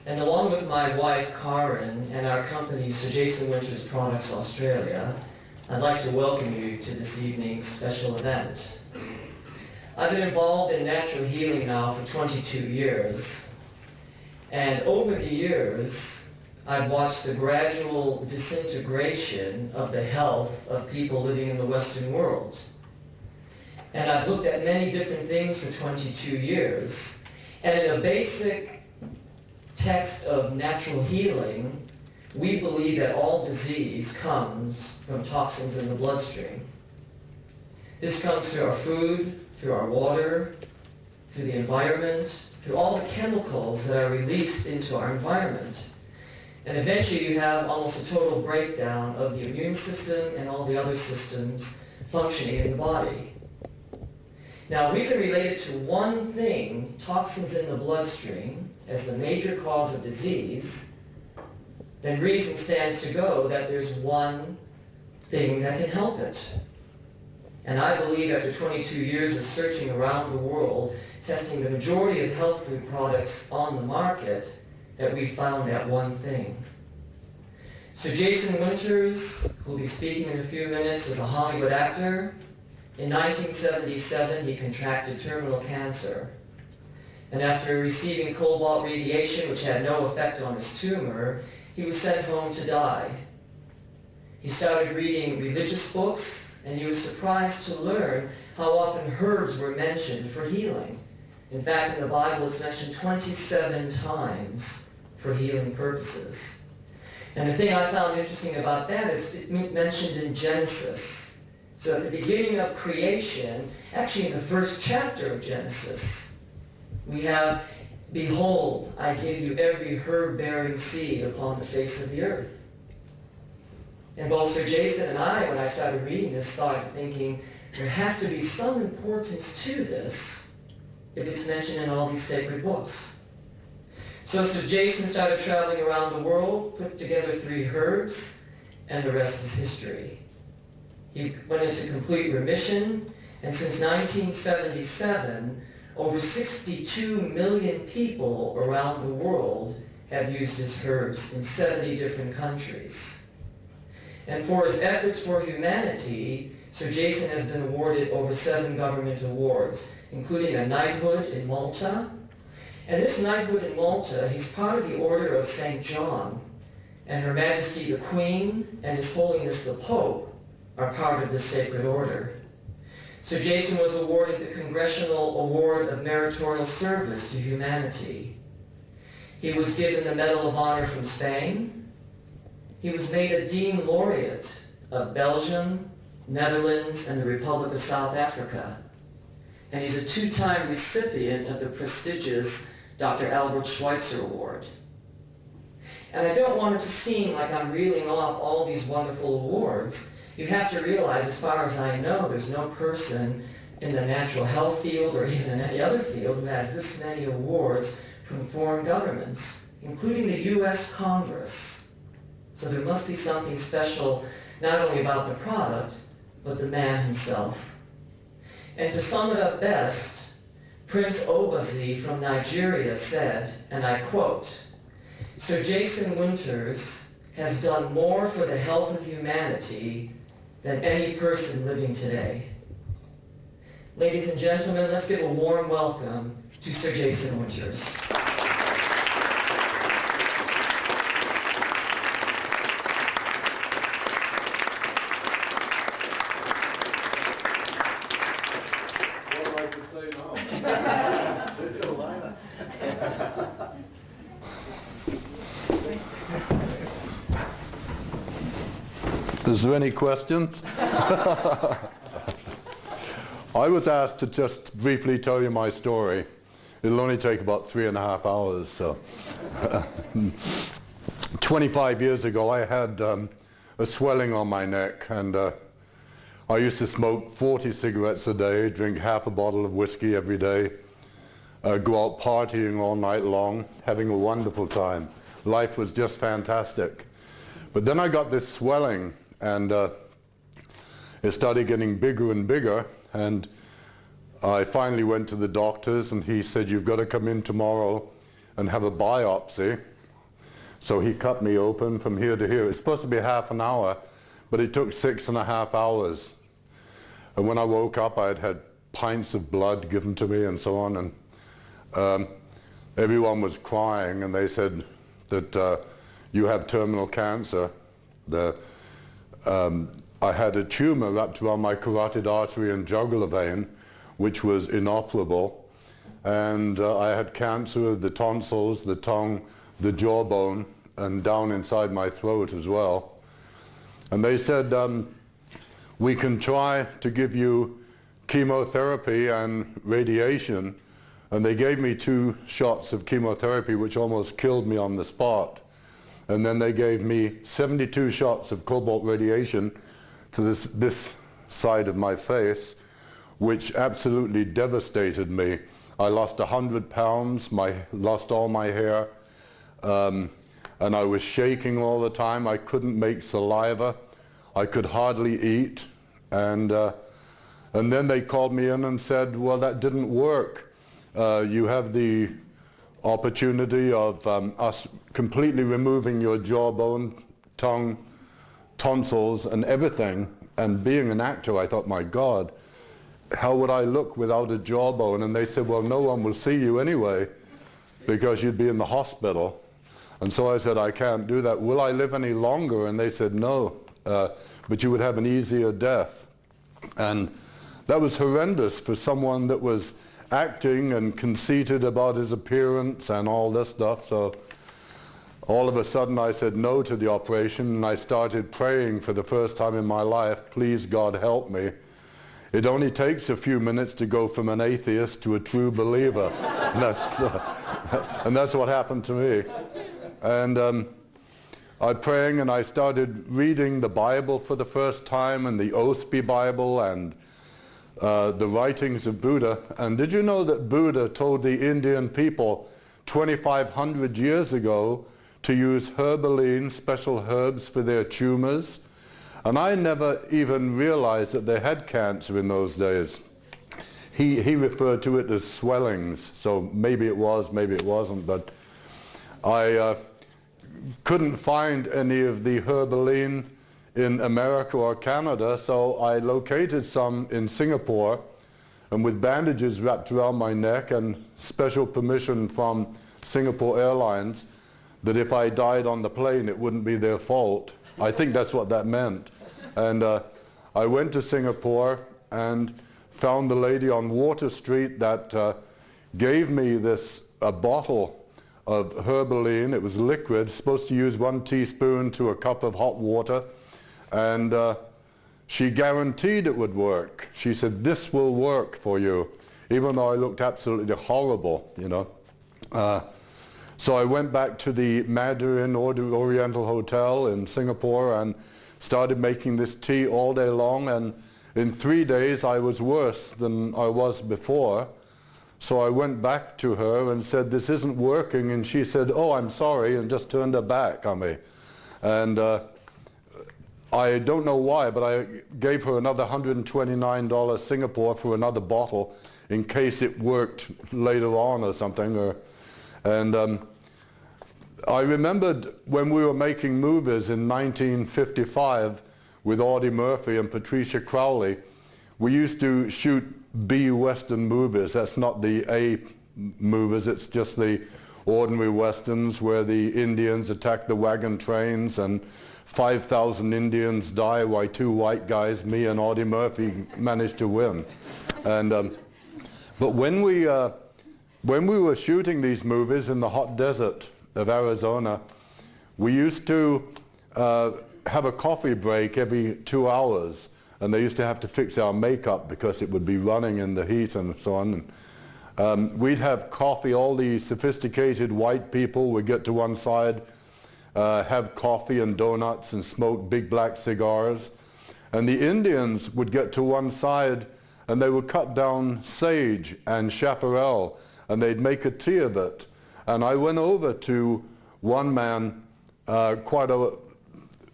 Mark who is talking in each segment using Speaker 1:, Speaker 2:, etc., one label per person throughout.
Speaker 1: And along with my wife, Karen, and our company, Sir Jason Winters Products Australia, I'd like to welcome you to this evening's special event. I've been involved in natural healing now for 22 years, and over the years, I've watched the gradual disintegration of the health of people living in the Western world. And I've looked at many different things for 22 years, and in a basic text of natural healing, we believe that all disease comes from toxins in the bloodstream. This comes through our food, through our water, through the environment, through all the chemicals that are released into our environment. And eventually you have almost a total breakdown of the immune system and all the other systems functioning in the body. Now we can relate it to one thing, toxins in the bloodstream, as the major cause of disease. Then reason stands to go that there's one thing that can help it. And I believe after 22 years of searching around the world, testing the majority of health food products on the market, that we found that one thing. So Jason Winters, who will be speaking in a few minutes, is a Hollywood actor. In 1977, he contracted terminal cancer. And after receiving cobalt radiation, which had no effect on his tumor, he was sent home to die. He started reading religious books, and he was surprised to learn how often herbs were mentioned for healing. In fact, in the Bible, it's mentioned 27 times for healing purposes. And the thing I found interesting about that is it's mentioned in Genesis. So at the beginning of creation, actually in the first chapter of Genesis, we have, "Behold, I give you every herb-bearing seed upon the face of the earth." And both Sir Jason and I, when I started reading this, started thinking, there has to be some importance to this if it's mentioned in all these sacred books. So Sir Jason started traveling around the world, put together 3 herbs, and the rest is history. He went into complete remission, and since 1977, over 62 million people around the world have used his herbs in 70 different countries. And for his efforts for humanity, Sir Jason has been awarded over 7 government awards, including a knighthood in Malta. And this knighthood in Malta, he's part of the Order of St. John, and Her Majesty the Queen and His Holiness the Pope are part of this sacred order. Sir Jason was awarded the Congressional Award of Meritorious Service to Humanity. He was given the Medal of Honor from Spain. He was made a Dean Laureate of Belgium, Netherlands, and the Republic of South Africa. And he's a 2-time recipient of the prestigious Dr. Albert Schweitzer Award. And I don't want it to seem like I'm reeling off all these wonderful awards. You have to realize, as far as I know, there's no person in the natural health field or even in any other field who has this many awards from foreign governments, including the U.S. Congress. So there must be something special, not only about the product, but the man himself. And to sum it up best, Prince Obazi from Nigeria said, and I quote, "Sir Jason Winters has done more for the health of humanity than any person living today." Ladies and gentlemen, let's give a warm welcome to Sir Jason Winters.
Speaker 2: Is there any questions? I was asked to just briefly tell you my story. It'll only take about 3.5 hours. So, 25 years ago, I had a swelling on my neck, and I used to smoke 40 cigarettes a day, drink half a bottle of whiskey every day, go out partying all night long, having a wonderful time. Life was just fantastic. But then I got this swelling, and it started getting bigger and bigger, and I finally went to the doctors, and he said, "You've got to come in tomorrow and have a biopsy." So he cut me open from here to here. It's supposed to be half an hour, but it took 6.5 hours. And when I woke up, I had had pints of blood given to me and so on. And everyone was crying, and they said that you have terminal cancer. I had a tumor wrapped around my carotid artery and jugular vein, which was inoperable. And I had cancer of the tonsils, the tongue, the jawbone, and down inside my throat as well. And they said, we can try to give you chemotherapy and radiation. And they gave me 2 shots of chemotherapy, which almost killed me on the spot. And then they gave me 72 shots of cobalt radiation to this side of my face, which absolutely devastated me. I lost 100 pounds, lost all my hair, and I was shaking all the time. I couldn't make saliva. I could hardly eat. And then they called me in and said, well, that didn't work. You have the opportunity of us completely removing your jawbone, tongue, tonsils, and everything. And being an actor, I thought, my God, how would I look without a jawbone? And they said, well, no one will see you anyway because you'd be in the hospital. And so I said, I can't do that. Will I live any longer? And they said, no, but you would have an easier death. And that was horrendous for someone that was acting and conceited about his appearance and all this stuff. So all of a sudden I said no to the operation, and I started praying for the first time in my life, please God help me. It only takes a few minutes to go from an atheist to a true believer. And that's what happened to me. And I'm praying, and I started reading the Bible for the first time, and the Osby Bible, and the writings of Buddha. And did you know that Buddha told the Indian people 2,500 years ago to use herbaline, special herbs for their tumors? And I never even realized that they had cancer in those days. He referred to it as swellings, so maybe it was, maybe it wasn't, but I couldn't find any of the herbaline in America or Canada, so I located some in Singapore, and with bandages wrapped around my neck and special permission from Singapore Airlines that if I died on the plane it wouldn't be their fault. I think that's what that meant. And I went to Singapore and found the lady on Water Street that gave me a bottle of herbaline. It was liquid, supposed to use 1 teaspoon to a cup of hot water. And she guaranteed it would work. She said, this will work for you, even though I looked absolutely horrible, you know. So I went back to the Mandarin Oriental Hotel in Singapore and started making this tea all day long. And in 3 days, I was worse than I was before. So I went back to her and said, this isn't working. And she said, oh, I'm sorry, and just turned her back on me. And I don't know why, but I gave her another $129 Singapore for another bottle in case it worked later on or something. And I remembered when we were making movies in 1955 with Audie Murphy and Patricia Crowley, we used to shoot B Western movies. That's not the A movies, it's just the ordinary Westerns where the Indians attack the wagon trains and 5,000 Indians die while 2 white guys, me and Audie Murphy, managed to win. And but when we were shooting these movies in the hot desert of Arizona, we used to have a coffee break every 2 hours, and they used to have to fix our makeup because it would be running in the heat and so on. And, we'd have coffee. All the sophisticated white people would get to one side, have coffee and donuts and smoke big black cigars. And the Indians would get to one side and they would cut down sage and chaparral and they'd make a tea of it. And I went over to one man, quite a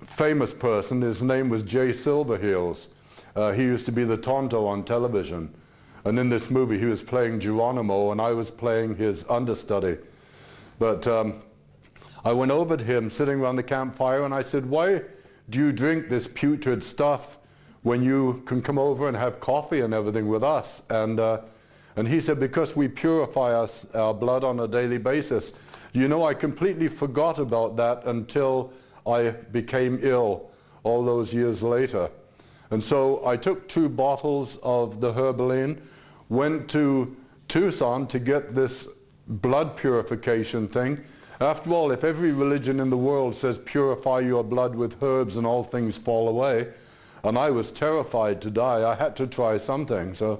Speaker 2: famous person. His name was Jay Silverheels. He used to be the Tonto on television. And in this movie he was playing Geronimo and I was playing his understudy. But I went over to him sitting around the campfire and I said, "Why do you drink this putrid stuff when you can come over and have coffee and everything with us?" And he said, "Because we purify our blood on a daily basis." You know, I completely forgot about that until I became ill all those years later. And so I took 2 bottles of the Herbalene, went to Tucson to get this blood purification thing. After all, if every religion in the world says purify your blood with herbs and all things fall away, and I was terrified to die, I had to try something. So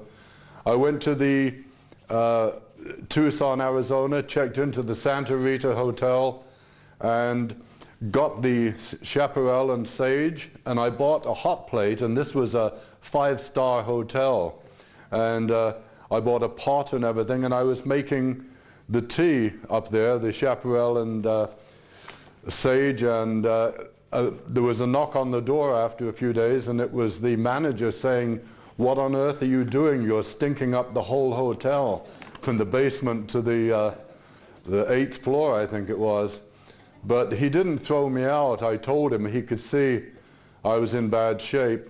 Speaker 2: I went to the Tucson, Arizona, checked into the Santa Rita Hotel and got the chaparral and sage, and I bought a hot plate, and this was a 5-star hotel. And I bought a pot and everything, and I was making the tea up there, the chaparral and sage, and there was a knock on the door after a few days, and it was the manager saying, "What on earth are you doing? You're stinking up the whole hotel," from the basement to the 8th floor, I think it was. But he didn't throw me out. I told him. He could see I was in bad shape.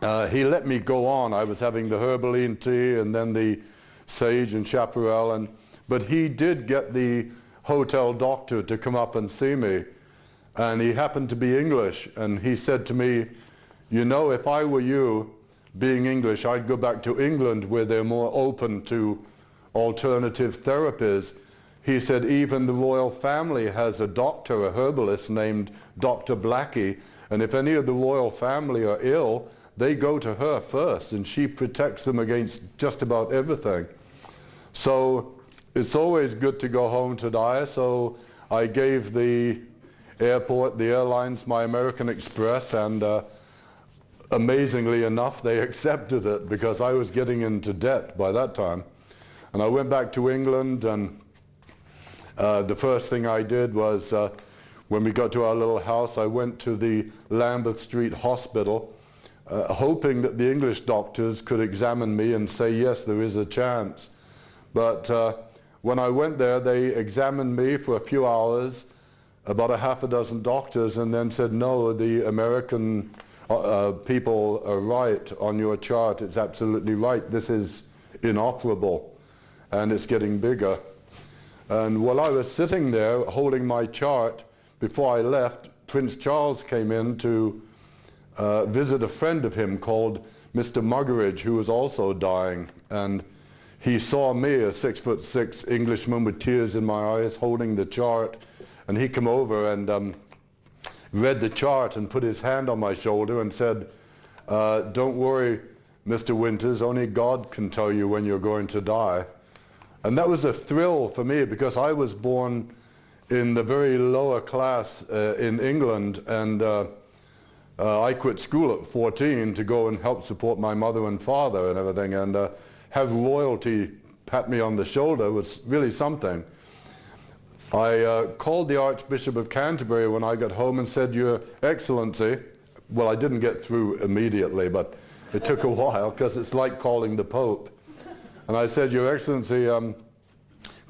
Speaker 2: He let me go on. I was having the Herbalene tea and then the sage and chaparral, but he did get the hotel doctor to come up and see me, and he happened to be English, and he said to me, "You know, if I were you, being English, I'd go back to England where they're more open to alternative therapies." He said even the royal family has a doctor, a herbalist named Dr. Blackie, and if any of the royal family are ill, they go to her first, and she protects them against just about everything. So it's always good to go home to die, so I gave the airport, the airlines, my American Express, and amazingly enough, they accepted it because I was getting into debt by that time. And I went back to England, and the first thing I did was, when we got to our little house, I went to the Lambeth Street Hospital, hoping that the English doctors could examine me and say, yes, there is a chance. But when I went there, they examined me for a few hours, about a half a dozen doctors, and then said, no, the American people are right on your chart. It's absolutely right. This is inoperable, and it's getting bigger. And while I was sitting there holding my chart, before I left, Prince Charles came in to visit a friend of him called Mr. Muggeridge, who was also dying. And he saw me, a 6'6" Englishman with tears in my eyes, holding the chart. And he came over and read the chart and put his hand on my shoulder and said, don't worry, Mr. Winters, only God can tell you when you're going to die. And that was a thrill for me because I was born in the very lower class in England, and I quit school at 14 to go and help support my mother and father and everything, and have royalty pat me on the shoulder was really something. I called the Archbishop of Canterbury when I got home and said, Your Excellency, well, I didn't get through immediately, but it took a while because it's like calling the Pope. And I said, Your Excellency,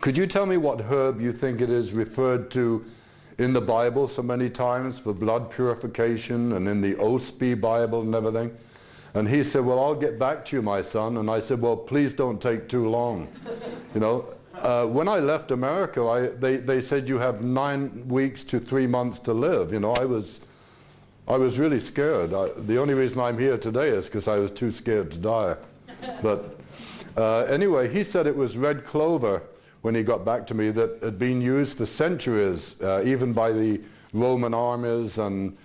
Speaker 2: could you tell me what herb you think it is referred to in the Bible so many times for blood purification, and in the Osby Bible and everything? And he said, well, I'll get back to you, my son. And I said, well, please don't take too long. You know, when I left America, they said you have 9 weeks to 3 months to live. You know, I was really scared. The only reason I'm here today is because I was too scared to die. But anyway, he said it was red clover when he got back to me that had been used for centuries, even by the Roman armies and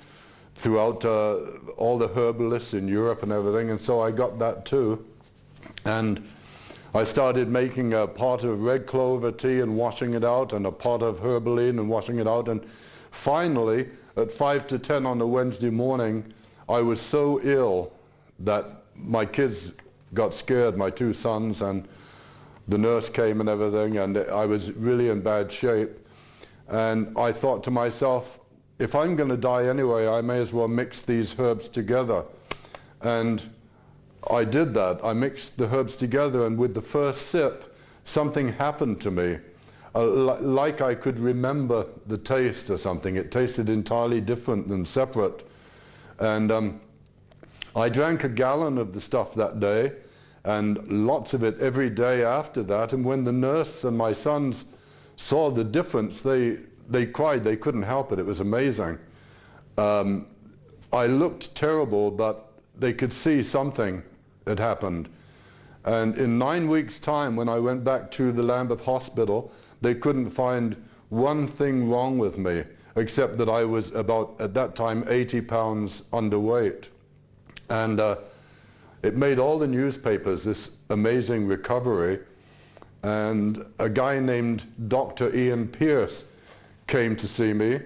Speaker 2: throughout all the herbalists in Europe and everything. And so I got that too. And I started making a pot of red clover tea and washing it out, and a pot of Herbalene and washing it out. And finally, at 5 to 10 on a Wednesday morning, I was so ill that my kids got scared, my 2 sons, and the nurse came and everything, and I was really in bad shape. And I thought to myself, if I'm going to die anyway, I may as well mix these herbs together. And I did that. I mixed the herbs together, and with the first sip, something happened to me. like I could remember the taste or something. It tasted entirely different and separate. And I drank a gallon of the stuff that day, and lots of it every day after that. And when the nurse and my sons saw the difference, they cried. They couldn't help it. It was amazing. I looked terrible, but they could see something had happened. And in 9 weeks' time, when I went back to the Lambeth Hospital, they couldn't find one thing wrong with me, except that I was about, at that time, 80 pounds underweight. And it made all the newspapers, this amazing recovery. And a guy named Dr. Ian Pierce came to see me,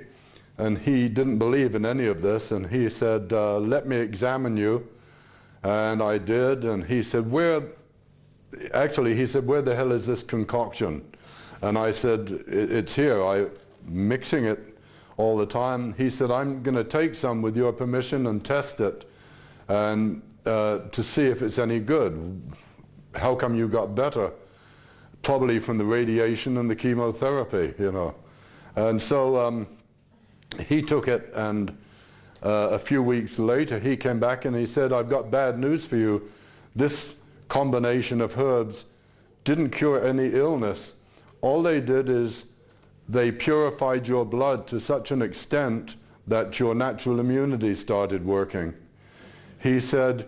Speaker 2: and he didn't believe in any of this, and he said, let me examine you. And I did, and he said, actually he said, where the hell is this concoction? And I said, it's here. I'm mixing it all the time. He said, I'm going to take some with your permission and test it, and to see if it's any good. How come you got better? Probably from the radiation and the chemotherapy, you know. And so he took it, and a few weeks later he came back and he said, I've got bad news for you. This combination of herbs didn't cure any illness. All they did is they purified your blood to such an extent that your natural immunity started working. He said,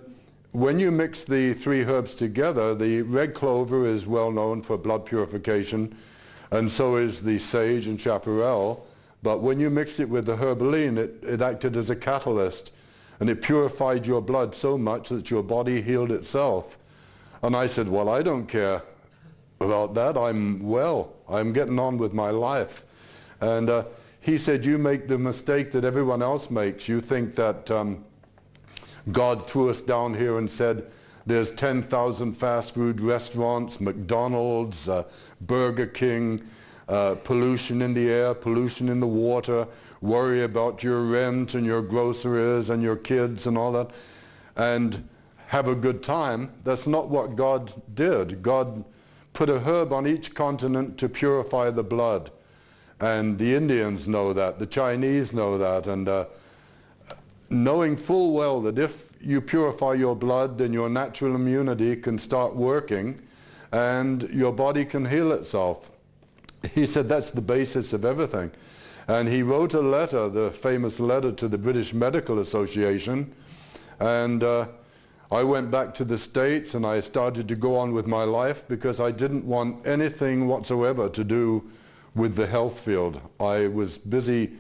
Speaker 2: when you mix the 3 herbs together, the red clover is well known for blood purification, and so is the sage and chaparral. But when you mixed it with the herbaline, it acted as a catalyst, and it purified your blood so much that your body healed itself. And I said, well, I don't care about that. I'm well. I'm getting on with my life. And he said, you make the mistake that everyone else makes. You think that God threw us down here and said, there's 10,000 fast food restaurants, McDonald's, Burger King, pollution in the air, pollution in the water, worry about your rent and your groceries and your kids and all that, and have a good time. That's not what God did. God put a herb on each continent to purify the blood. And the Indians know that, the Chinese know that, and knowing full well that if you purify your blood, then your natural immunity can start working and your body can heal itself. He said that's the basis of everything. And he wrote a letter, the famous letter to the British Medical Association, and I went back to the States and I started to go on with my life because I didn't want anything whatsoever to do with the health field. I was busy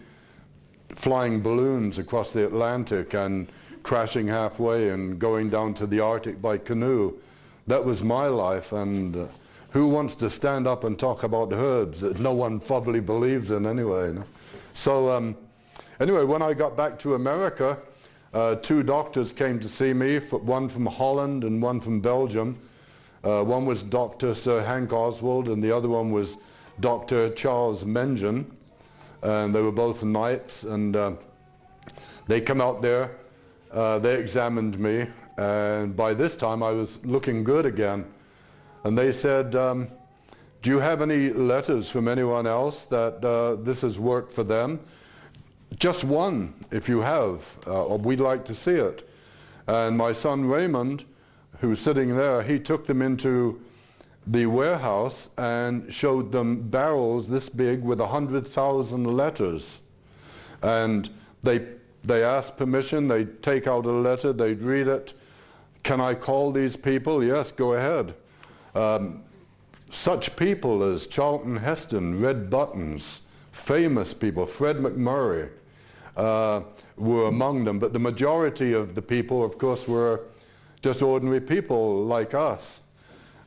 Speaker 2: flying balloons across the Atlantic and crashing halfway and going down to the Arctic by canoe. That was my life, and who wants to stand up and talk about herbs that no one probably believes in anyway? No? So anyway, when I got back to America, 2 doctors came to see me, one from Holland and one from Belgium. One was Dr. Sir Hank Oswald, and the other one was Dr. Charles Mengen. And they were both knights, and they come out there, they examined me, and by this time I was looking good again. And they said, do you have any letters from anyone else that this has worked for them? Just one, if you have, we'd like to see it. And my son Raymond, who's sitting there, he took them into the warehouse and showed them barrels this big with 100,000 letters. And they asked permission, they'd take out a letter, they'd read it. Can I call these people? Yes, go ahead. Such people as Charlton Heston, Red Buttons, famous people, Fred McMurray were among them, but the majority of the people, of course, were just ordinary people like us.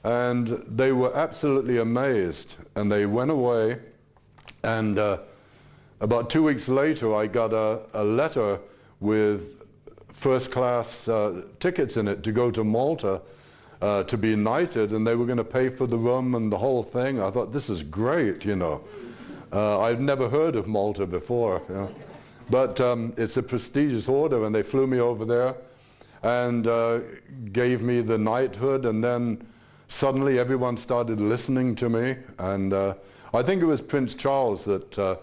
Speaker 2: And they were absolutely amazed, and they went away, and about 2 weeks later I got a letter with first-class tickets in it to go to Malta to be knighted, and they were going to pay for the room and the whole thing. I thought, this is great, you know. I'd never heard of Malta before, you know. But it's a prestigious order, and they flew me over there and gave me the knighthood, and then suddenly everyone started listening to me, and I think it was Prince Charles that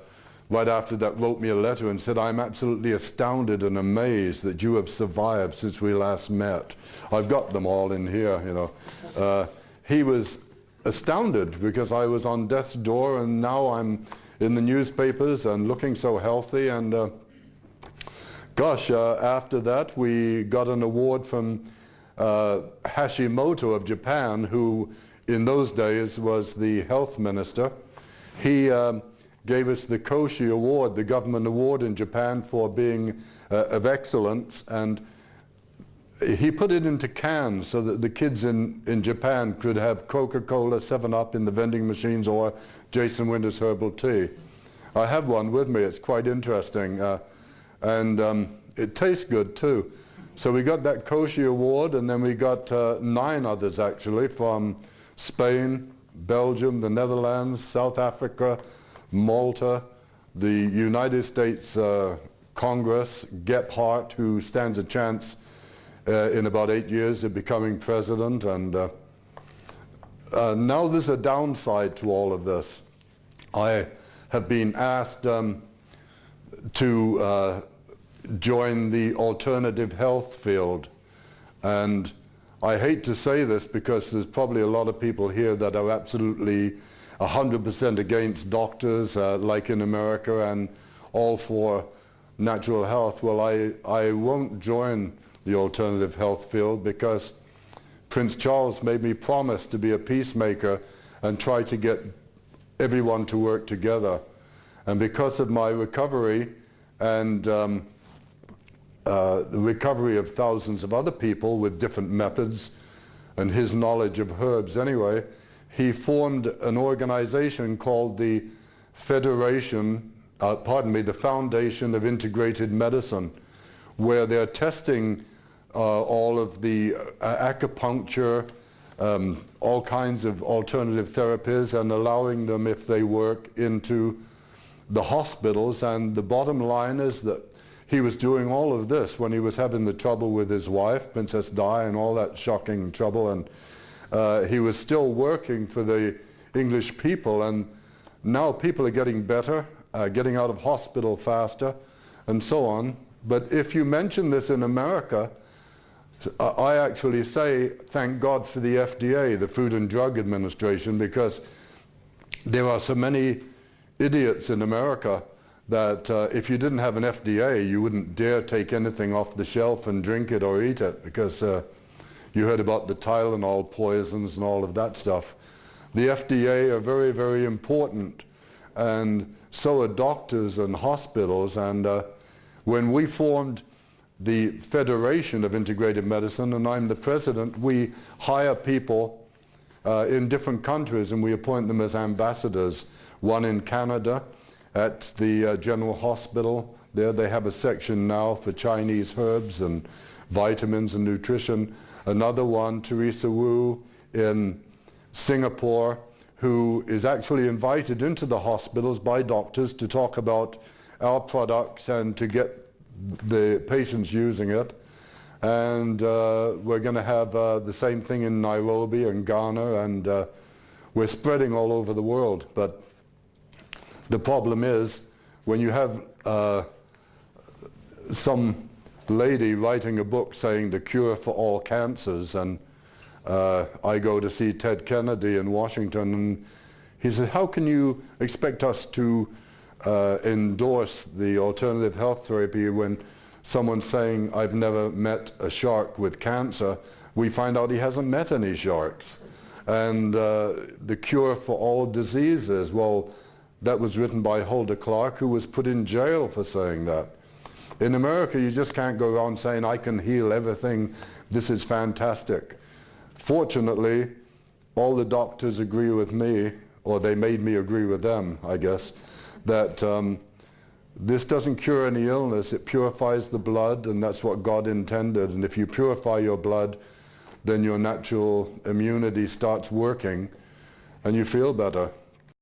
Speaker 2: right after that wrote me a letter and said, "I'm absolutely astounded and amazed that you have survived since we last met." I've got them all in here, you know. He was astounded because I was on death's door, and now I'm in the newspapers and looking so healthy. And after that we got an award from Hashimoto of Japan, who in those days was the health minister. He gave us the Koshi Award, the government award in Japan for being of excellence, and he put it into cans so that the kids in Japan could have Coca-Cola, 7-Up in the vending machines, or Jason Winters herbal tea. I have one with me. It's quite interesting, and it tastes good too. So we got that Koshi Award, and then we got 9 others actually from Spain, Belgium, the Netherlands, South Africa, Malta, the United States Congress, Gephardt, who stands a chance in about 8 years of becoming president. And now there's a downside to all of this. I have been asked to join the alternative health field, and I hate to say this because there's probably a lot of people here that are absolutely 100% against doctors, like in America, and all for natural health. Well, I won't join the alternative health field because Prince Charles made me promise to be a peacemaker and try to get everyone to work together. And because of my recovery and the recovery of thousands of other people with different methods and his knowledge of herbs anyway, he formed an organization called the the Foundation of Integrated Medicine, where they're testing all of the acupuncture, all kinds of alternative therapies, and allowing them, if they work, into the hospitals. And the bottom line is that he was doing all of this when he was having the trouble with his wife, Princess Di, and all that shocking trouble, and he was still working for the English people. And now people are getting better, getting out of hospital faster, and so on. But if you mention this in America, I actually say, thank God for the FDA, the Food and Drug Administration, because there are so many idiots in America that if you didn't have an FDA, you wouldn't dare take anything off the shelf and drink it or eat it, because you heard about the Tylenol poisons and all of that stuff. The FDA are very, very important, and so are doctors and hospitals. And when we formed the Federation of Integrated Medicine, and I'm the president, we hire people in different countries, and we appoint them as ambassadors. One in Canada at the General Hospital. There they have a section now for Chinese herbs and vitamins and nutrition. Another one, Teresa Wu in Singapore, who is actually invited into the hospitals by doctors to talk about our products and to get the patients using it. And we're going to have the same thing in Nairobi and Ghana, and we're spreading all over the world. But the problem is, when you have some lady writing a book saying the cure for all cancers, and I go to see Ted Kennedy in Washington, and he said, how can you expect us to endorse the alternative health therapy when someone's saying, I've never met a shark with cancer? We find out he hasn't met any sharks. And the cure for all diseases, well, that was written by Hulda Clark, who was put in jail for saying that. In America, you just can't go around saying, I can heal everything, this is fantastic. Fortunately, all the doctors agree with me, or they made me agree with them, I guess, that this doesn't cure any illness, it purifies the blood, and that's what God intended. And if you purify your blood, then your natural immunity starts working, and you feel better.